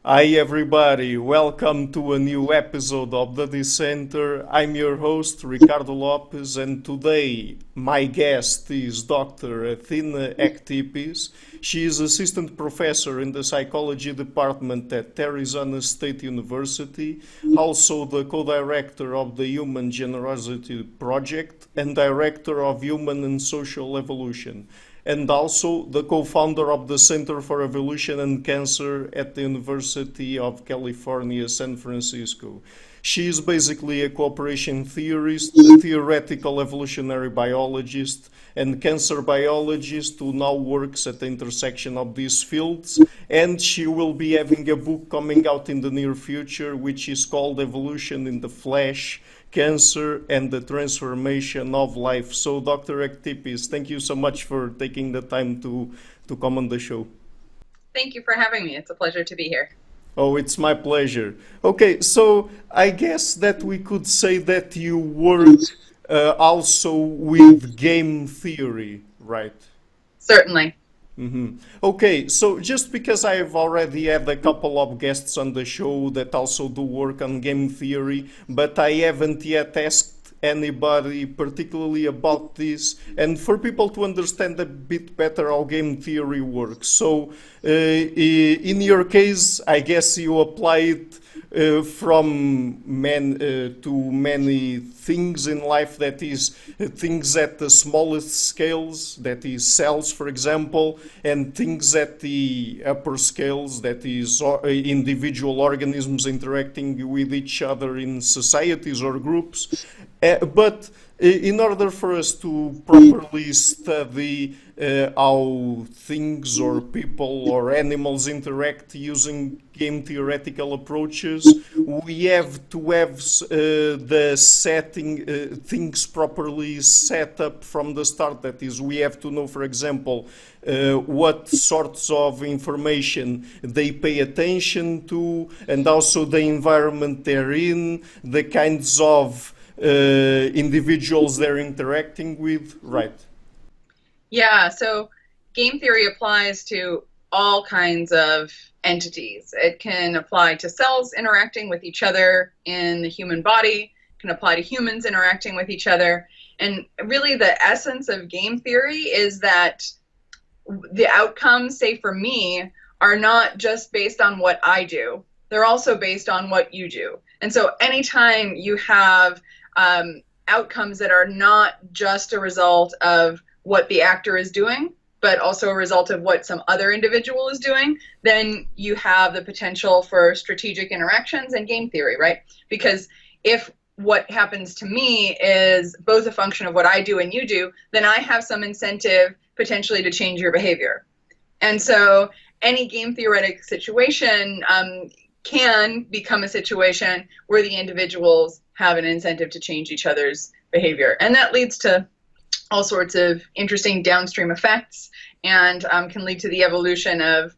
Hi everybody, welcome to a new episode of the Dissenter. I'm your host Ricardo Lopes, and today my guest is Dr. Athena Aktipis. She is assistant professor in the psychology department at Arizona State University, also the co-director of the Human Generosity Project and director of Human and Social Evolution, and also the co-founder of the Center for Evolution and Cancer at the University of California, San Francisco. She is basically a cooperation theorist, a theoretical evolutionary biologist, and cancer biologist who now works at the intersection of these fields. And she will be having a book coming out in the near future, which is called Evolution in the Flesh, Cancer and the Transformation of Life. So, Dr. Aktipis, thank you so much for taking the time to come on the show. Thank you for having me. It's a pleasure to be here. Oh, it's my pleasure. Okay, so I guess that we could say that you work also with game theory, right? Certainly. Okay, so just because I've already had a couple of guests on the show that also do work on game theory, but I haven't yet asked anybody particularly about this, and for people to understand a bit better how game theory works. So, in your case, I guess you apply it to many things in life, that is things at the smallest scales, that is cells, for example, and things at the upper scales, that is individual organisms interacting with each other in societies or groups. But in order for us to properly study how things or people or animals interact using game theoretical approaches, we have to have the setting, things properly set up from the start. That is, we have to know, for example, what sorts of information they pay attention to, and also the environment they're in, the kinds of individuals they're interacting with, right? Yeah, so game theory applies to all kinds of entities. It can apply to cells interacting with each other in the human body, it can apply to humans interacting with each other. And really the essence of game theory is that the outcomes, say for me, are not just based on what I do, they're also based on what you do. And so anytime you have outcomes that are not just a result of what the actor is doing, but also a result of what some other individual is doing, then you have the potential for strategic interactions and game theory, right? Because if what happens to me is both a function of what I do and you do, then I have some incentive potentially to change your behavior. And so any game theoretic situation can become a situation where the individuals have an incentive to change each other's behavior. And that leads to all sorts of interesting downstream effects and can lead to the evolution of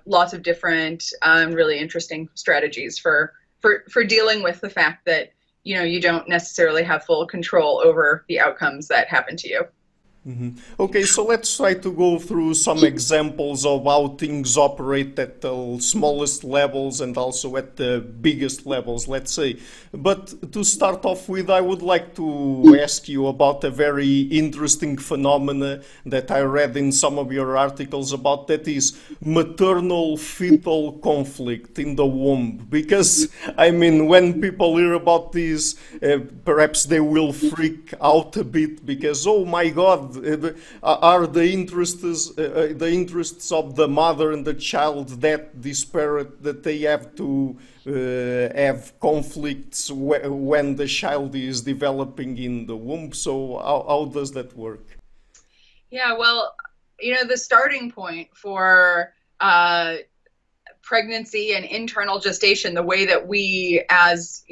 lots of different really interesting strategies for dealing with the fact that you don't necessarily have full control over the outcomes that happen to you. Okay, so let's try to go through some examples of how things operate at the smallest levels and also at the biggest levels, let's say. But to start off with, I would like to ask you about a very interesting phenomena that I read in some of your articles about, that is maternal-fetal conflict in the womb. Because, I mean, when people hear about this, perhaps they will freak out a bit because, oh my God, are the interests of the mother and the child that disparate that they have to have conflicts when the child is developing in the womb? So how does that work? Yeah, well, the starting point for pregnancy and internal gestation, the way that we as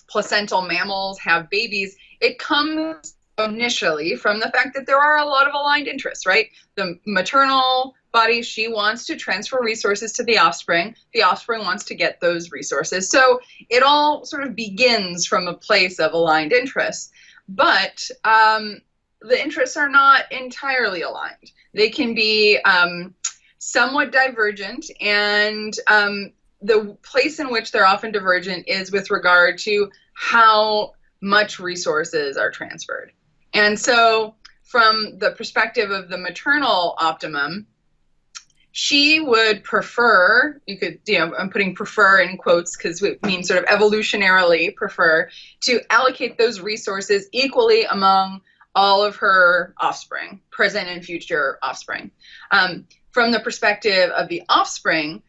placental mammals have babies, it comes initially from the fact that there are a lot of aligned interests, right? The maternal body, she wants to transfer resources to the offspring wants to get those resources. So it all sort of begins from a place of aligned interests. But the interests are not entirely aligned. They can be somewhat divergent, and the place in which they're often divergent is with regard to how much resources are transferred. And so from the perspective of the maternal optimum, she would prefer, you could, I'm putting prefer in quotes because it means sort of evolutionarily prefer, to allocate those resources equally among all of her offspring, present and future offspring. From the perspective of the offspring,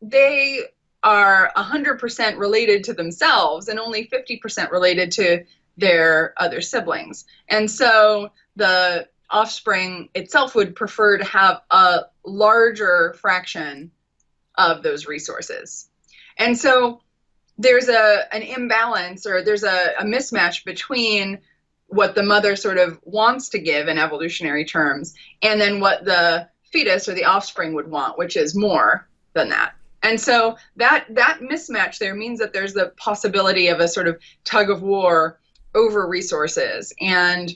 they are 100% related to themselves and only 50% related to their other siblings. And so the offspring itself would prefer to have a larger fraction of those resources. And so there's an imbalance, or there's a mismatch between what the mother sort of wants to give in evolutionary terms and then what the fetus or the offspring would want, which is more than that. And so that mismatch there means that there's the possibility of a sort of tug of war over resources. And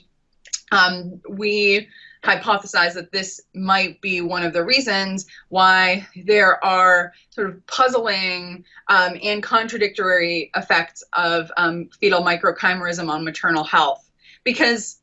we hypothesize that this might be one of the reasons why there are sort of puzzling and contradictory effects of fetal microchimerism on maternal health. Because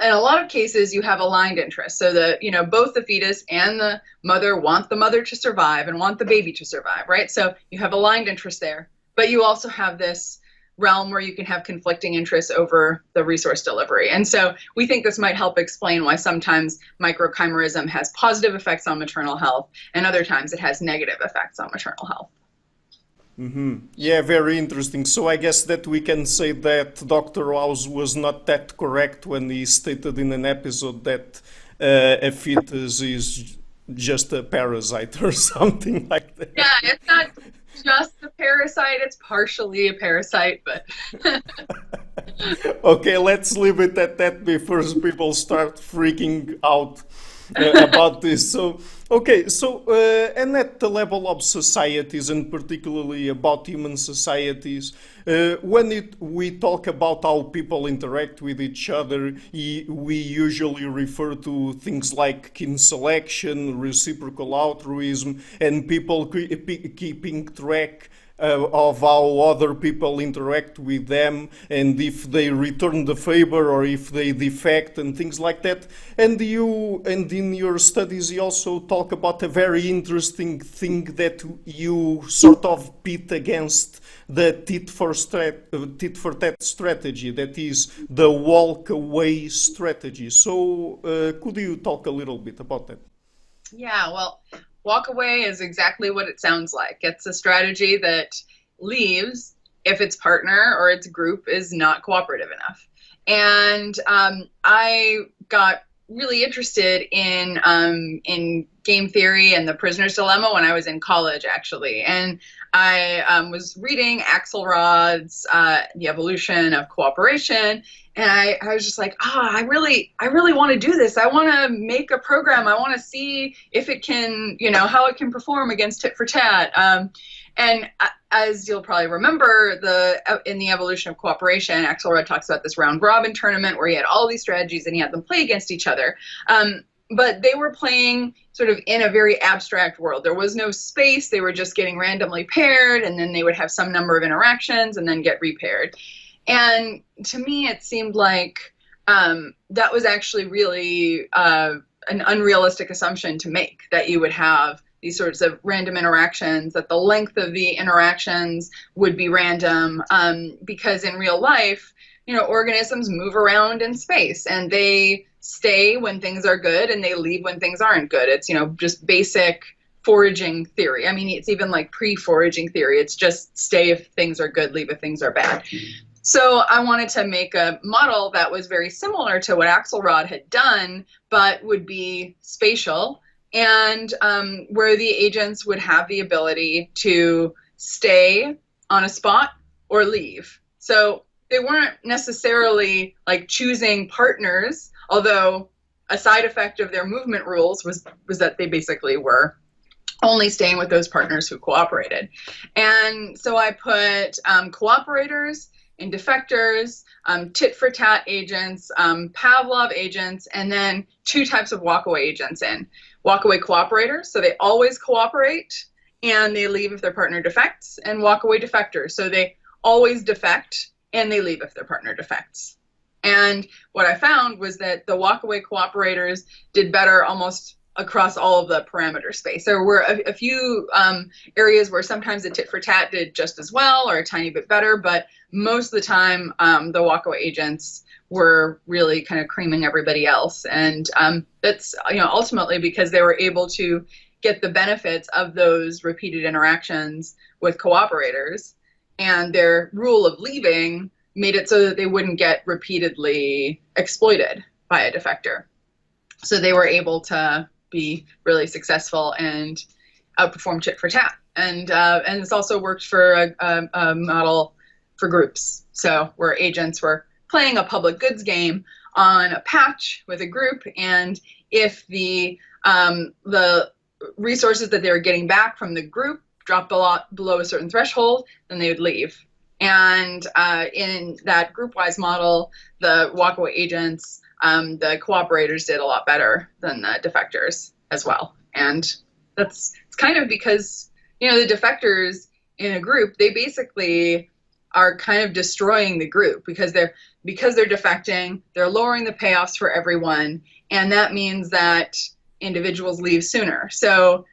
in a lot of cases, you have aligned interests. So that, both the fetus and the mother want the mother to survive and want the baby to survive, right? So you have aligned interests there. But you also have this realm where you can have conflicting interests over the resource delivery. And so we think this might help explain why sometimes microchimerism has positive effects on maternal health and other times it has negative effects on maternal health. Mm-hmm. Yeah, very interesting. So I guess that we can say that Dr. House was not that correct when he stated in an episode that a fetus is just a parasite or something like that. Yeah, it's not just a parasite, it's partially a parasite, but okay, let's leave it at that before people start freaking out about this. So okay, so and at the level of societies, and particularly about human societies, when we talk about how people interact with each other, we usually refer to things like kin selection, reciprocal altruism, and people keeping track of how other people interact with them, and if they return the favor or if they defect and things like that. And in your studies you also talk about a very interesting thing that you sort of pit against the tit-for-tat strategy, that is the walk away strategy. So could you talk a little bit about that? Yeah, well, walk away is exactly what it sounds like. It's a strategy that leaves if its partner or its group is not cooperative enough. And I got really interested in game theory and the prisoner's dilemma when I was in college, actually. And I was reading Axelrod's The Evolution of Cooperation, and I was just like, I really want to do this. I want to make a program. I want to see if it can, how it can perform against tit-for-tat. And as you'll probably remember, in The Evolution of Cooperation, Axelrod talks about this round-robin tournament where he had all these strategies and he had them play against each other. But they were playing sort of in a very abstract world. There was no space. They were just getting randomly paired, and then they would have some number of interactions and then get repaired. And to me, it seemed like that was actually really an unrealistic assumption to make, that you would have these sorts of random interactions, that the length of the interactions would be random, because in real life, organisms move around in space and they stay when things are good and they leave when things aren't good. It's, just basic foraging theory. I mean, it's even like pre-foraging theory. It's just stay if things are good, leave if things are bad. So I wanted to make a model that was very similar to what Axelrod had done, but would be spatial, and where the agents would have the ability to stay on a spot or leave. So they weren't necessarily like choosing partners, although a side effect of their movement rules was that they basically were only staying with those partners who cooperated. And so I put cooperators and defectors, tit-for-tat agents, Pavlov agents, and then two types of walkaway agents in. walk-away cooperators, so they always cooperate and they leave if their partner defects, and walk-away defectors, so they always defect and they leave if their partner defects. And what I found was that the walk-away cooperators did better almost across all of the parameter space. There were a few areas where sometimes the tit-for-tat did just as well or a tiny bit better, but most of the time the walk-away agents were really kind of creaming everybody else. And that's ultimately because they were able to get the benefits of those repeated interactions with cooperators, and their rule of leaving made it so that they wouldn't get repeatedly exploited by a defector. So they were able to be really successful and outperform tit-for-tat. And this also worked for a model for groups. So where agents were playing a public goods game on a patch with a group, and if the resources that they were getting back from the group dropped a lot below a certain threshold, then they would leave. And in that group-wise model, the walkaway agents, the cooperators did a lot better than the defectors as well. And it's kind of because, the defectors in a group, they basically are kind of destroying the group because they're defecting, they're lowering the payoffs for everyone, and that means that individuals leave sooner. So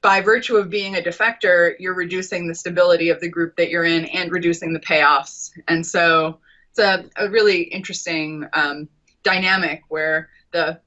by virtue of being a defector, you're reducing the stability of the group that you're in and reducing the payoffs. And so it's a really interesting dynamic where the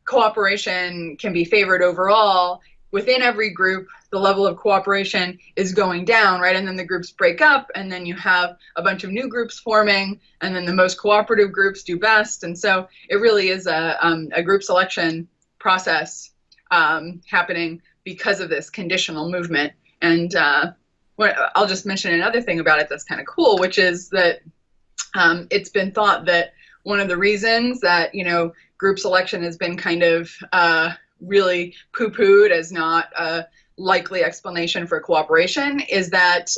cooperation can be favored overall. Within every group, the level of cooperation is going down, right? And then the groups break up, and then you have a bunch of new groups forming, and then the most cooperative groups do best. And so it really is a group selection process happening because of this conditional movement. And I'll just mention another thing about it that's kind of cool, which is that it's been thought that one of the reasons that, group selection has been kind of really poo-pooed as not a likely explanation for cooperation is that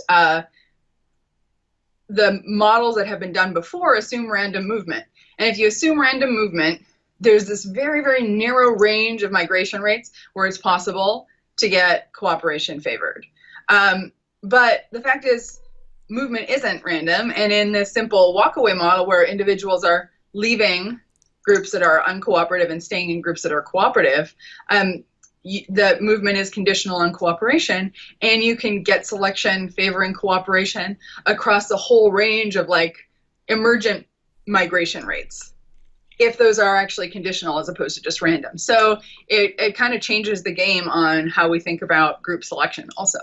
the models that have been done before assume random movement. And if you assume random movement, there's this very, very narrow range of migration rates where it's possible to get cooperation favored. But the fact is, movement isn't random. And in this simple walkaway model where individuals are leaving groups that are uncooperative and staying in groups that are cooperative, the movement is conditional on cooperation, and you can get selection favoring cooperation across the whole range of emergent migration rates, if those are actually conditional as opposed to just random. So it kind of changes the game on how we think about group selection also.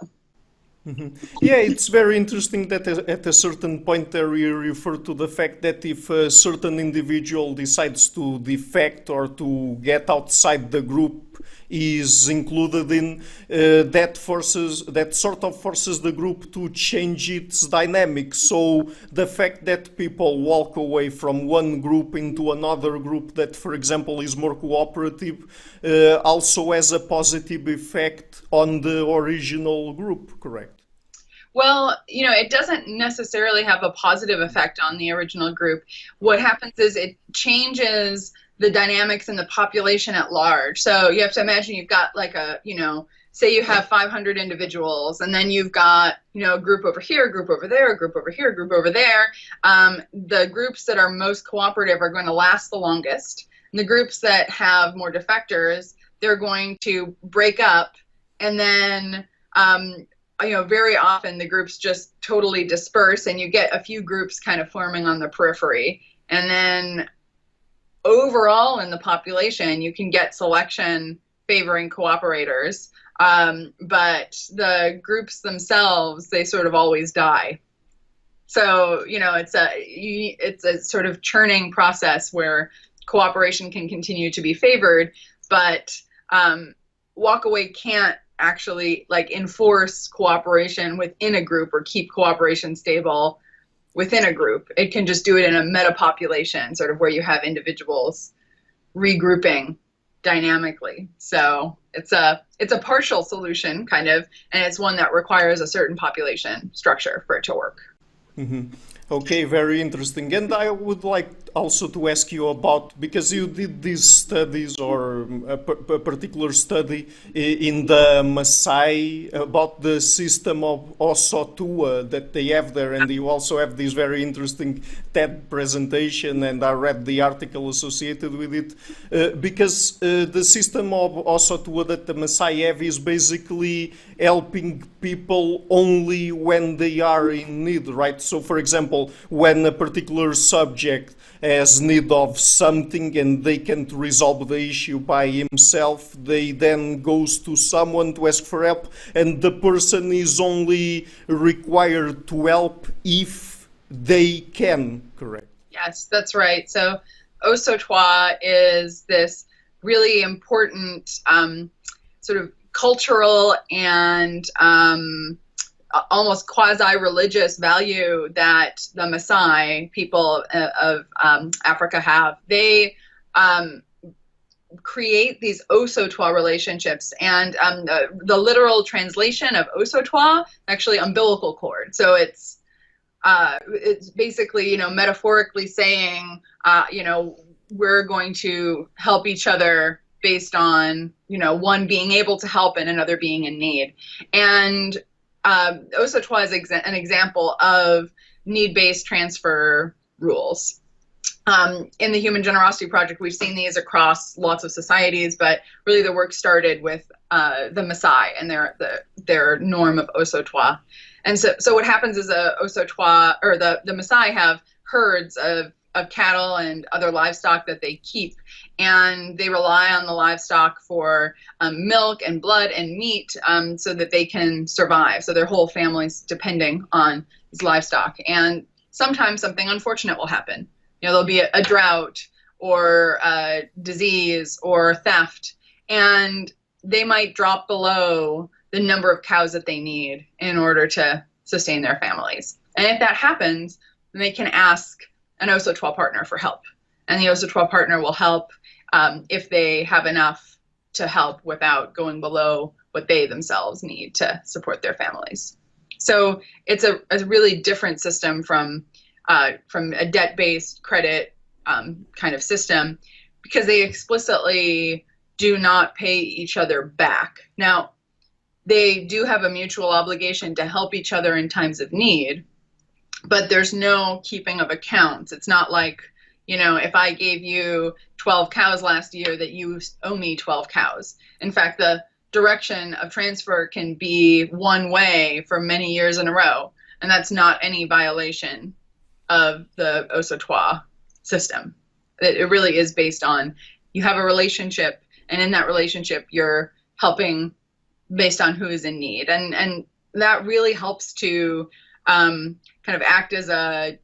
Mm-hmm. Yeah, it's very interesting that at a certain point there you refer to the fact that if a certain individual decides to defect or to get outside the group is included in, that sort of forces the group to change its dynamics. So the fact that people walk away from one group into another group that, for example, is more cooperative, also has a positive effect on the original group, correct? Well, it doesn't necessarily have a positive effect on the original group. What happens is it changes the dynamics in the population at large. So you have to imagine you've got say you have 500 individuals, and then you've got, a group over here, a group over there, a group over here, a group over there. The groups that are most cooperative are going to last the longest. And the groups that have more defectors, they're going to break up, and then very often the groups just totally disperse, and you get a few groups kind of forming on the periphery. And then overall in the population, you can get selection favoring cooperators, but the groups themselves, they sort of always die. So, it's a sort of churning process where cooperation can continue to be favored, but walkaway can't actually enforce cooperation within a group or keep cooperation stable within a group. It can just do it in a meta population, sort of where you have individuals regrouping dynamically. So it's a partial solution kind of, and it's one that requires a certain population structure for it to work. Mm-hmm. Okay, very interesting. And I would like also to ask you about, because you did these studies or a particular study in the Masai about the system of osotua that they have there, and you also have this very interesting TED presentation, and I read the article associated with it, because the system of osotua that the Masai have is basically helping people only when they are in need, right? So, for example, when a particular subject has need of something and they can't resolve the issue by himself, they then goes to someone to ask for help, and the person is only required to help if they can, correct? Yes, that's right. So osotua is this really important sort of cultural and almost quasi-religious value that the Masai people of Africa have. They create these osotua relationships, and the literal translation of osotua actually umbilical cord. So it's basically, metaphorically saying, we're going to help each other based on, one being able to help and another being in need. And osotua is an example of need-based transfer rules. In the Human Generosity Project, we've seen these across lots of societies, but really the work started with the Masai and their norm of osotua. And so what happens is osotua, or the Masai have herds of cattle and other livestock that they keep, and they rely on the livestock for milk and blood and meat, so that they can survive. So their whole family's depending on these livestock. And sometimes something unfortunate will happen. There'll be a drought or a disease or theft, and they might drop below the number of cows that they need in order to sustain their families. And if that happens, then they can ask an osotua partner for help. And the osotua partner will help if they have enough to help without going below what they themselves need to support their families. So it's a really different system from a debt-based credit kind of system, because they explicitly do not pay each other back. Now, they do have a mutual obligation to help each other in times of need, but there's no keeping of accounts. It's not like, if I gave you 12 cows last year, that you owe me 12 cows. In fact, the direction of transfer can be one way for many years in a row, and that's not any violation of the osotua system. It really is based on, you have a relationship, and in that relationship you're helping based on who is in need, and that really helps to kind of act as a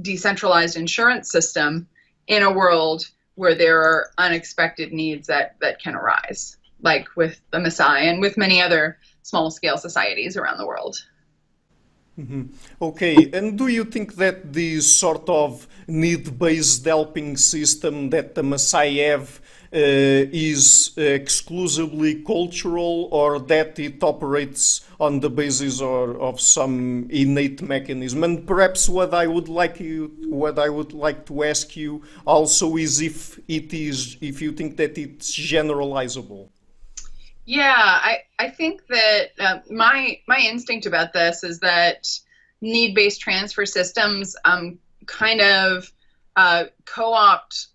decentralized insurance system in a world where there are unexpected needs that can arise, like with the Masai and with many other small-scale societies around the world. Mm-hmm. Okay, and do you think that this sort of need-based helping system that the Masai have is exclusively cultural, or that it operates on the basis of some innate mechanism? And perhaps what I would like to ask you also is if you think that it's generalizable. Yeah, I think that my instinct about this is that need-based transfer systems kind of co-opt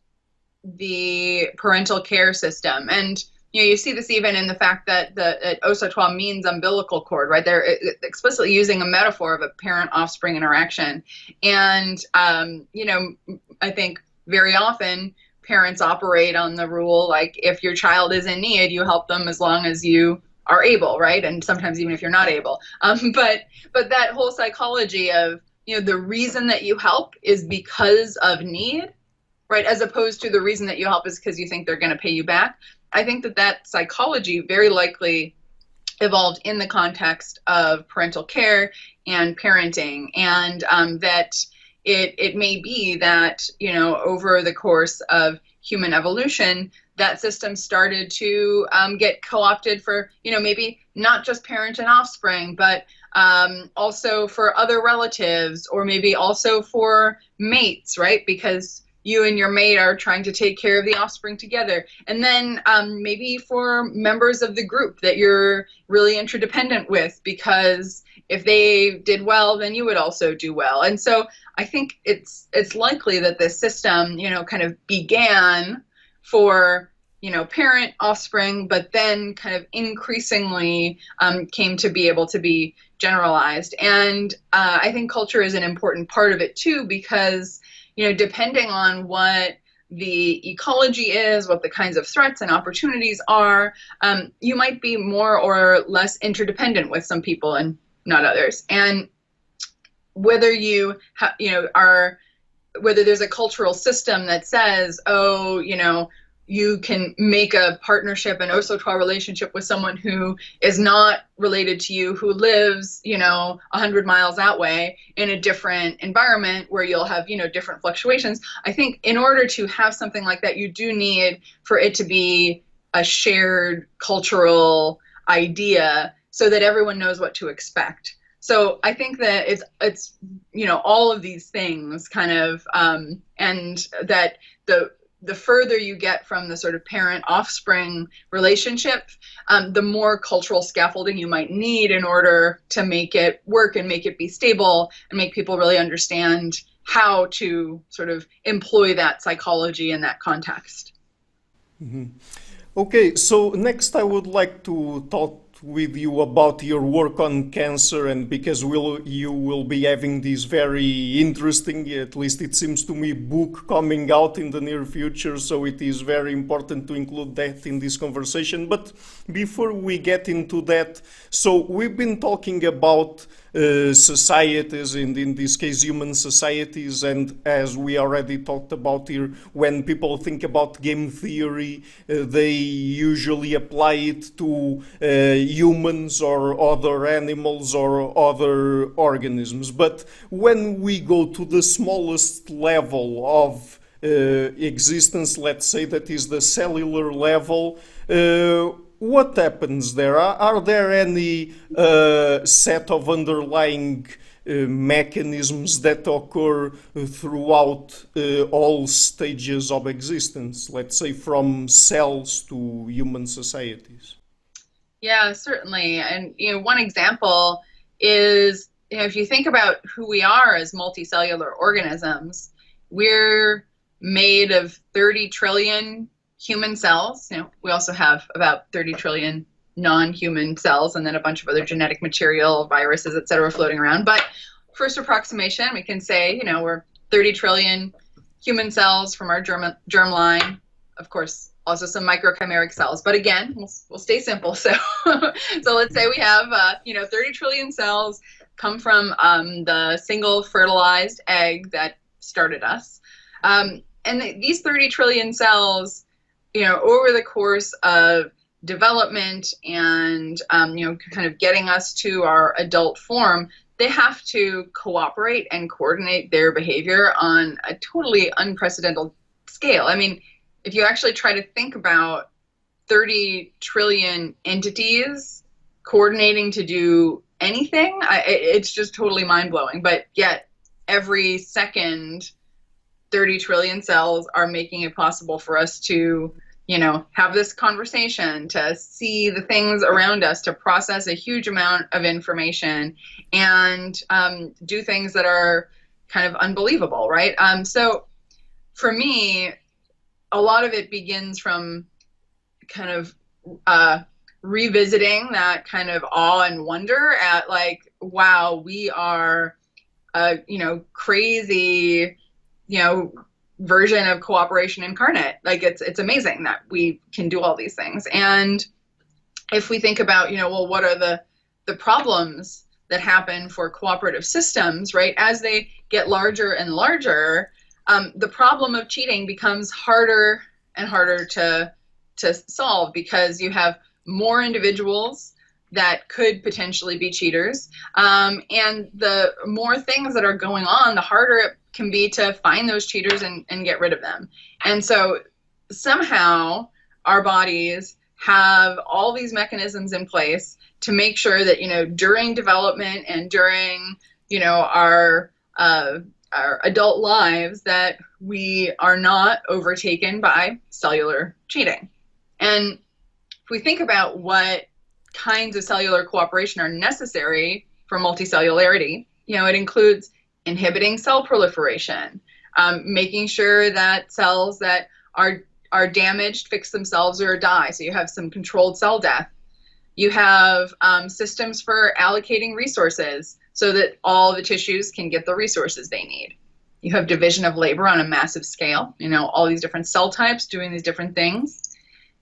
the parental care system. And you see this even in the fact that the osotua means umbilical cord, right? They're explicitly using a metaphor of a parent-offspring interaction. And, I think very often parents operate on the rule, like, if your child is in need, you help them as long as you are able, right? And sometimes even if you're not able. But that whole psychology of, the reason that you help is because of need, right? As opposed to the reason that you help is because you think they're going to pay you back. I think that psychology very likely evolved in the context of parental care and parenting, and that it may be that, over the course of human evolution, that system started to get co-opted for, maybe not just parent and offspring, but also for other relatives, or maybe also for mates, right? Because you and your mate are trying to take care of the offspring together. And then maybe for members of the group that you're really interdependent with, because if they did well, then you would also do well. And so I think it's likely that this system, kind of began for, parent, offspring, but then kind of increasingly came to be able to be generalized. And I think culture is an important part of it too, because, depending on what the ecology is, what the kinds of threats and opportunities are, you might be more or less interdependent with some people and not others. And whether whether there's a cultural system that says, oh, you can make a partnership, an osotua relationship with someone who is not related to you, who lives, 100 miles that way in a different environment where you'll have, different fluctuations. I think in order to have something like that, you do need for it to be a shared cultural idea so that everyone knows what to expect. So I think that it's all of these things kind of, and that the further you get from the sort of parent-offspring relationship, the more cultural scaffolding you might need in order to make it work and make it be stable and make people really understand how to sort of employ that psychology in that context. Mm-hmm. Okay, so next I would like to talk with you about your work on cancer, and because you will be having this very interesting, at least it seems to me, book coming out in the near future, so it is very important to include that in this conversation. But before we get into that, so we've been talking about societies, and in this case human societies, and as we already talked about here, when people think about game theory, they usually apply it to humans or other animals or other organisms. But when we go to the smallest level of existence, let's say that is the cellular level, what happens there? Are there any set of underlying mechanisms that occur throughout all stages of existence, let's say from cells to human societies? Yeah, certainly. And one example is, if you think about who we are as multicellular organisms, we're made of 30 trillion human cells. We also have about 30 trillion non-human cells, and then a bunch of other genetic material, viruses, et cetera, floating around. But first approximation, we can say, we're 30 trillion human cells from our germ line. Of course, also some microchimeric cells. But again, we'll stay simple. So, so let's say we have, 30 trillion cells come from the single fertilized egg that started us. And these 30 trillion cells, over the course of development and, kind of getting us to our adult form, they have to cooperate and coordinate their behavior on a totally unprecedented scale. I mean, if you actually try to think about 30 trillion entities coordinating to do anything, it's just totally mind-blowing. But yet, every second, 30 trillion cells are making it possible for us to, have this conversation, to see the things around us, to process a huge amount of information, and do things that are kind of unbelievable, right? So for me, a lot of it begins from kind of revisiting that kind of awe and wonder at, like, wow, we are a, crazy, version of cooperation incarnate. Like, it's amazing that we can do all these things. And if we think about, well, what are the problems that happen for cooperative systems, right? As they get larger and larger, the problem of cheating becomes harder and harder to solve, because you have more individuals that could potentially be cheaters. And the more things that are going on, the harder it can be to find those cheaters and get rid of them. And so somehow our bodies have all these mechanisms in place to make sure that, during development and during, our adult lives, that we are not overtaken by cellular cheating. And if we think about what kinds of cellular cooperation are necessary for multicellularity, it includes inhibiting cell proliferation, making sure that cells that are damaged fix themselves or die, so you have some controlled cell death. You have systems for allocating resources so that all the tissues can get the resources they need. You have division of labor on a massive scale, all these different cell types doing these different things.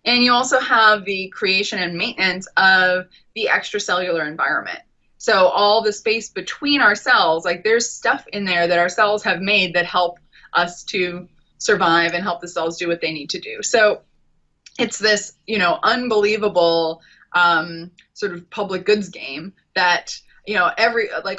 And you also have the creation and maintenance of the extracellular environment. So all the space between our cells, like there's stuff in there that our cells have made that help us to survive and help the cells do what they need to do. So it's this, unbelievable sort of public goods game that,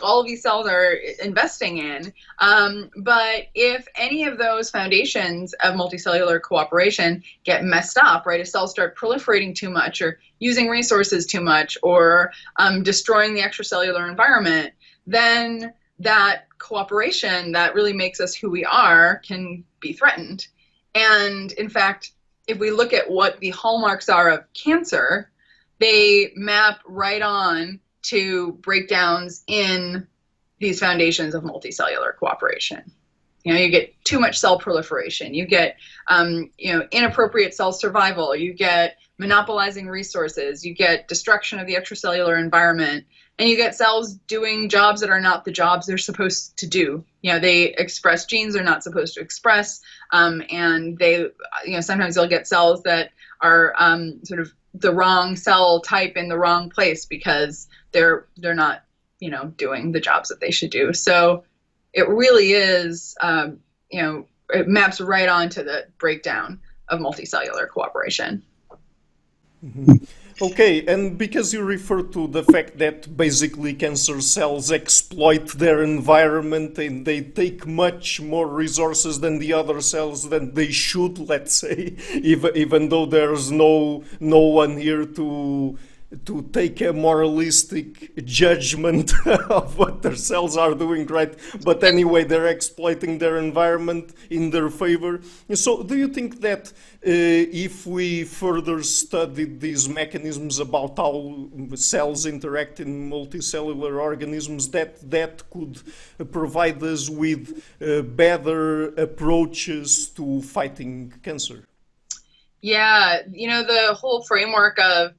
all of these cells are investing in. But if any of those foundations of multicellular cooperation get messed up, right, if cells start proliferating too much or using resources too much or destroying the extracellular environment, then that cooperation that really makes us who we are can be threatened. And in fact, if we look at what the hallmarks are of cancer, they map right on to breakdowns in these foundations of multicellular cooperation. You get too much cell proliferation, you get inappropriate cell survival, you get monopolizing resources, you get destruction of the extracellular environment, and you get cells doing jobs that are not the jobs they're supposed to do. They express genes they're not supposed to express, and they, sometimes you'll get cells that are sort of the wrong cell type in the wrong place because they're not, doing the jobs that they should do. So it really is, it maps right onto the breakdown of multicellular cooperation. Mm-hmm. Okay, and because you refer to the fact that basically cancer cells exploit their environment and they take much more resources than the other cells than they should, let's say, even though there's no one here to take a moralistic judgment of what their cells are doing, right? But anyway, they're exploiting their environment in their favor. So do you think that if we further studied these mechanisms about how cells interact in multicellular organisms, that could provide us with better approaches to fighting cancer? Yeah, the whole framework of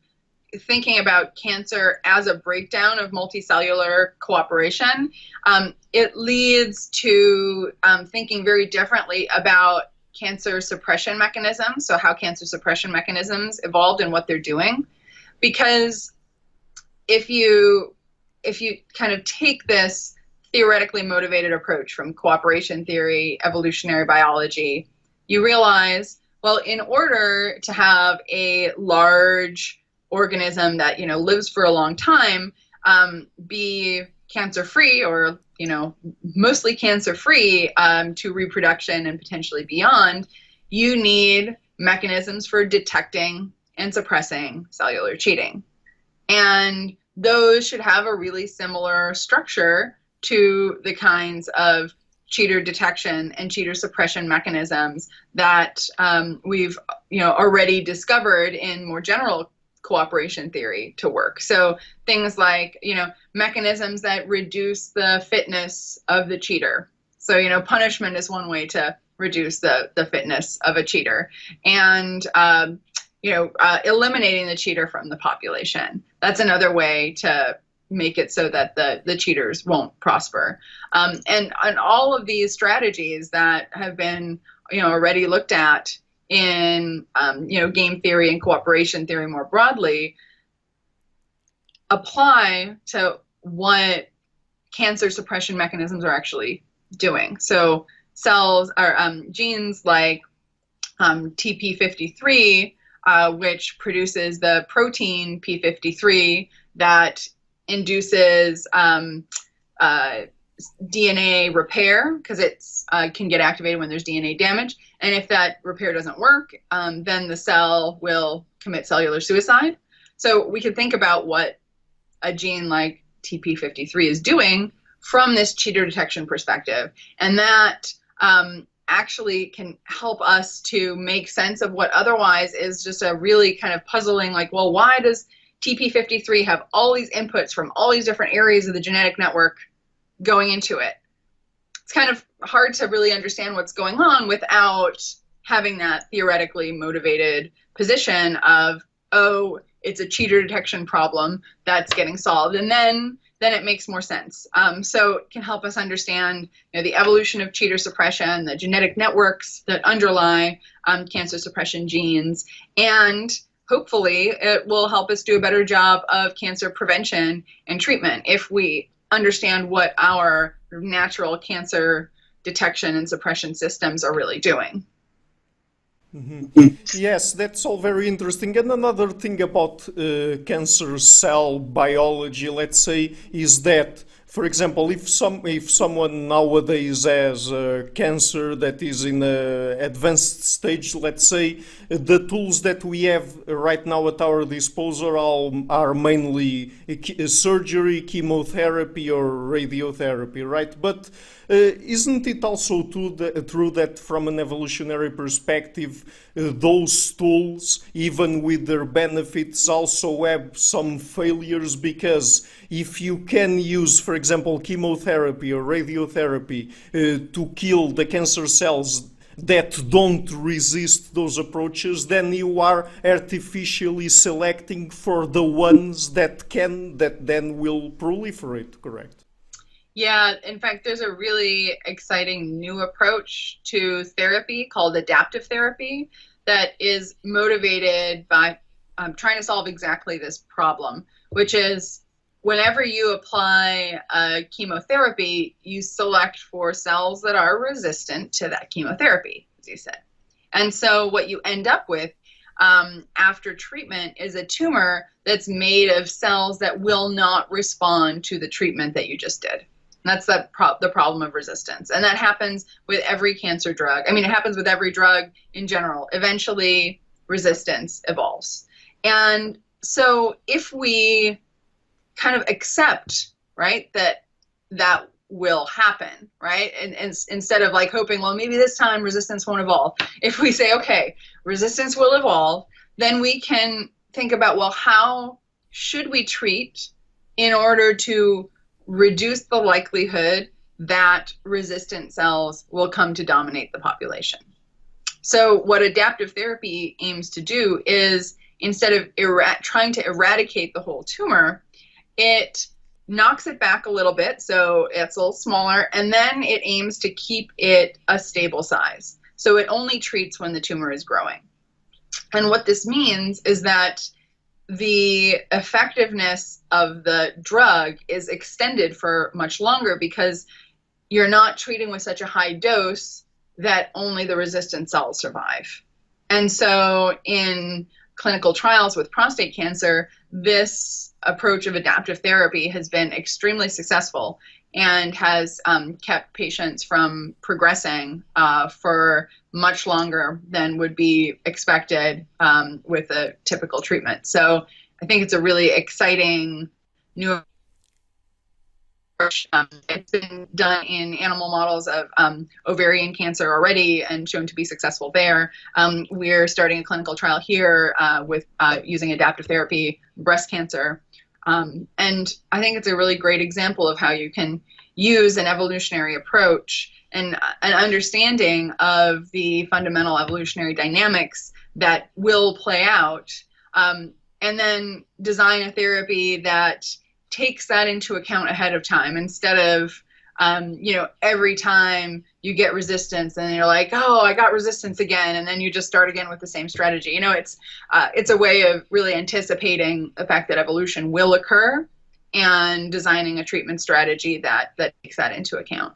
thinking about cancer as a breakdown of multicellular cooperation, it leads to thinking very differently about cancer suppression mechanisms, so how cancer suppression mechanisms evolved and what they're doing. Because if you kind of take this theoretically motivated approach from cooperation theory, evolutionary biology, you realize, well, in order to have a large organism that lives for a long time, be cancer-free or mostly cancer-free to reproduction and potentially beyond, you need mechanisms for detecting and suppressing cellular cheating, and those should have a really similar structure to the kinds of cheater detection and cheater suppression mechanisms that we've already discovered in more general cooperation theory to work. So things like, mechanisms that reduce the fitness of the cheater. So, punishment is one way to reduce the fitness of a cheater. And, eliminating the cheater from the population. That's another way to make it so that the cheaters won't prosper. And all of these strategies that have been, already looked at in game theory and cooperation theory more broadly apply to what cancer suppression mechanisms are actually doing. So cells are genes like TP53, which produces the protein P53 that induces DNA repair, because it's can get activated when there's DNA damage. And if that repair doesn't work, then the cell will commit cellular suicide. So we can think about what a gene like TP53 is doing from this cheater detection perspective. And that actually can help us to make sense of what otherwise is just a really kind of puzzling, like, well, why does TP53 have all these inputs from all these different areas of the genetic network going into it? It's kind of hard to really understand what's going on without having that theoretically motivated position of, oh, it's a cheater detection problem that's getting solved, and then it makes more sense. So it can help us understand, the evolution of cheater suppression, the genetic networks that underlie cancer suppression genes, and hopefully it will help us do a better job of cancer prevention and treatment if we understand what our natural cancer detection and suppression systems are really doing. Yes, that's all very interesting. And another thing about cancer cell biology, let's say, is that, for example, if someone nowadays has cancer that is in an advanced stage, let's say, the tools that we have right now at our disposal are mainly surgery, chemotherapy, or radiotherapy, right? But isn't it also true that from an evolutionary perspective, those tools, even with their benefits, also have some failures? Because if you can use, for example, chemotherapy or radiotherapy to kill the cancer cells that don't resist those approaches, then you are artificially selecting for the ones that then will proliferate, correct? Yeah, in fact, there's a really exciting new approach to therapy called adaptive therapy that is motivated by trying to solve exactly this problem, which is whenever you apply chemotherapy, you select for cells that are resistant to that chemotherapy, as you said. And so what you end up with after treatment is a tumor that's made of cells that will not respond to the treatment that you just did. That's the problem of resistance. And that happens with every cancer drug. I mean, it happens with every drug in general. Eventually, resistance evolves. And so if we kind of accept, right, that will happen, right? And instead of like hoping, well, maybe this time resistance won't evolve. If we say, okay, resistance will evolve, then we can think about, well, how should we treat in order to reduce the likelihood that resistant cells will come to dominate the population. So what adaptive therapy aims to do is, instead of trying to eradicate the whole tumor, it knocks it back a little bit, so it's a little smaller, and then it aims to keep it a stable size. So it only treats when the tumor is growing. And what this means is that the effectiveness of the drug is extended for much longer because you're not treating with such a high dose that only the resistant cells survive. And so in clinical trials with prostate cancer, this approach of adaptive therapy has been extremely successful and has kept patients from progressing for much longer than would be expected with a typical treatment. So I think it's a really exciting new approach. It's been done in animal models of ovarian cancer already and shown to be successful there. We're starting a clinical trial here with using adaptive therapy breast cancer. And I think it's a really great example of how you can use an evolutionary approach and an understanding of the fundamental evolutionary dynamics that will play out, and then design a therapy that takes that into account ahead of time, instead of every time you get resistance and you're like, oh, I got resistance again, and then you just start again with the same strategy. It's a way of really anticipating the fact that evolution will occur and designing a treatment strategy that takes that into account.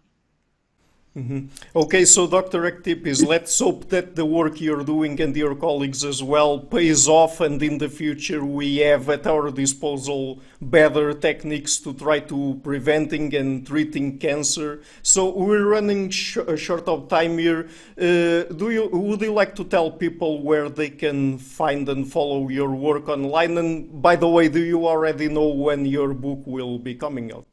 Okay, so Dr. Aktipis, let's hope that the work you're doing and your colleagues as well pays off, and in the future we have at our disposal better techniques to try to preventing and treating cancer. So we're running short of time here. Would you like to tell people where they can find and follow your work online? And by the way, do you already know when your book will be coming out?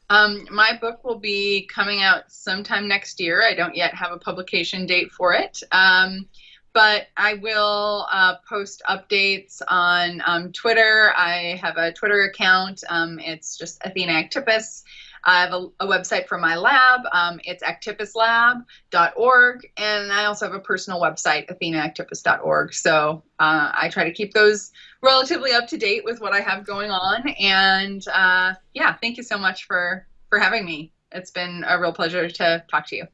My book will be coming out sometime next year. I don't yet have a publication date for it, but I will post updates on Twitter. I have a Twitter account. It's just Athena Aktipis. I have a website for my lab. It's actipislab.org, and I also have a personal website, athenaactipis.org. So I try to keep those relatively up to date with what I have going on. And yeah, thank you so much for having me. It's been a real pleasure to talk to you.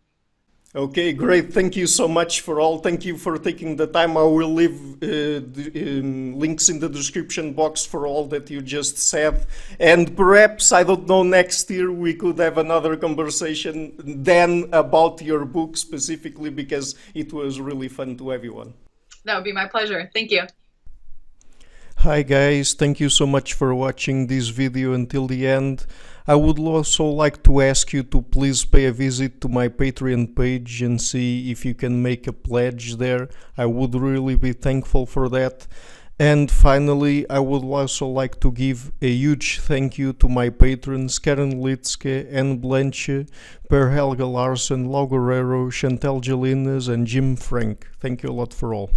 Okay, great. Thank you so much for all. Thank you for taking the time. I will leave links in the description box for all that you just said. And perhaps, I don't know, next year we could have another conversation then about your book specifically, because it was really fun to everyone. That would be my pleasure. Thank you. Hi guys, thank you so much for watching this video until the end. I would also like to ask you to please pay a visit to my Patreon page and see if you can make a pledge there. I would really be thankful for that. And finally, I would also like to give a huge thank you to my patrons Karen Litzke, Anne Blanche, Per Helga Larsen, Lau Guerrero, Chantal Gelinas and Jim Frank. Thank you a lot for all.